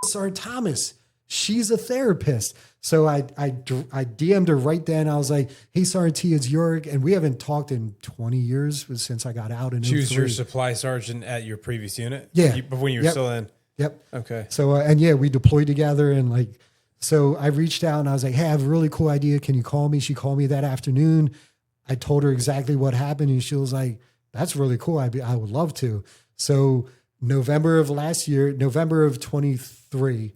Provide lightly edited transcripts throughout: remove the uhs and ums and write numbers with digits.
Sergeant Thomas. She's a therapist. So I DM'd her right then. I was like, hey, Sergeant T, it's York. And we haven't talked in 20 years since I got out. She was your supply sergeant at your previous unit? Yeah. When you were still in? Yep. Okay. So, and yeah, we deployed together. And like, so I reached out and I was like, hey, I have a really cool idea. Can you call me? She called me that afternoon. I told her exactly what happened. And she was like, that's really cool. I would love to. So November of last year, November of 23,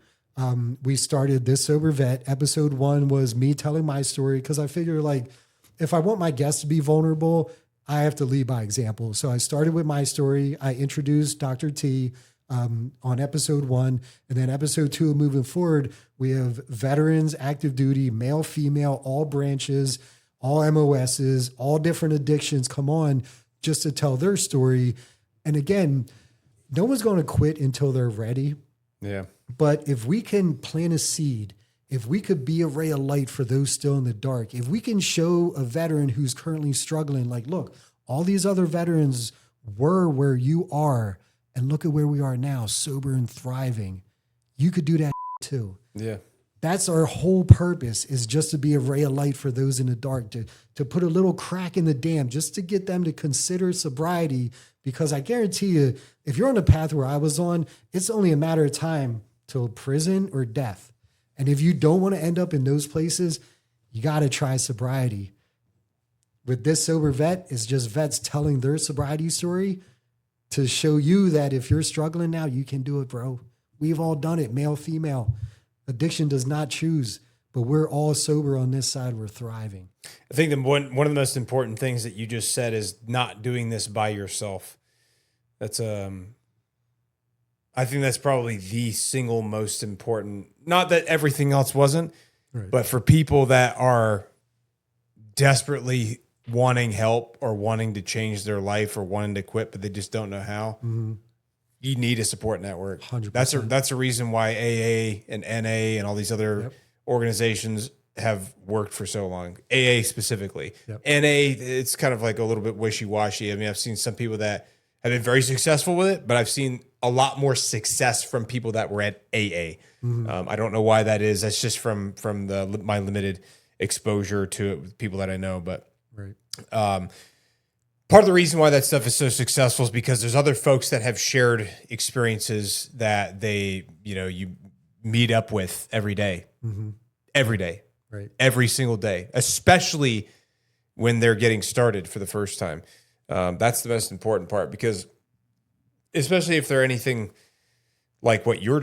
we started This Sober Vet. Episode 1 was me telling my story because I figure like if I want my guests to be vulnerable, I have to lead by example. So I started with my story. I introduced Dr. T on episode 1. And then episode 2, moving forward, we have veterans, active duty, male, female, all branches, all MOSs, all different addictions come on just to tell their story. And again, no one's going to quit until they're ready. Yeah. But if we can plant a seed, if we could be a ray of light for those still in the dark, if we can show a veteran who's currently struggling, like, look, all these other veterans were where you are, and look at where we are now, sober and thriving. You could do that too. Yeah. That's our whole purpose, is just to be a ray of light for those in the dark, to put a little crack in the dam, just to get them to consider sobriety. Because I guarantee you, if you're on the path where I was on, it's only a matter of time till prison or death. And if you don't want to end up in those places, you got to try sobriety. With This Sober Vet, it's just vets telling their sobriety story to show you that if you're struggling now, you can do it, bro. We've all done it, male, female. Addiction does not choose, but we're all sober on this side. We're thriving. I think one of the most important things that you just said is not doing this by yourself. That's I think that's probably the single most important. Not that everything else wasn't, right, but for people that are desperately wanting help or wanting to change their life or wanting to quit, but they just don't know how. Mm-hmm. You need a support network. 100%. That's a reason why AA and NA and all these other organizations have worked for so long. AA specifically. Yep. NA, it's kind of like a little bit wishy-washy. I mean, I've seen some people that have been very successful with it, but I've seen a lot more success from people that were at AA. Mm-hmm. I don't know why that is. That's just from my limited exposure to it with people that I know. But right. Part of the reason why that stuff is so successful is because there's other folks that have shared experiences that you meet up with every day, mm-hmm. every day, right, every single day, especially when they're getting started for the first time. That's the most important part, because especially if they're anything like what you're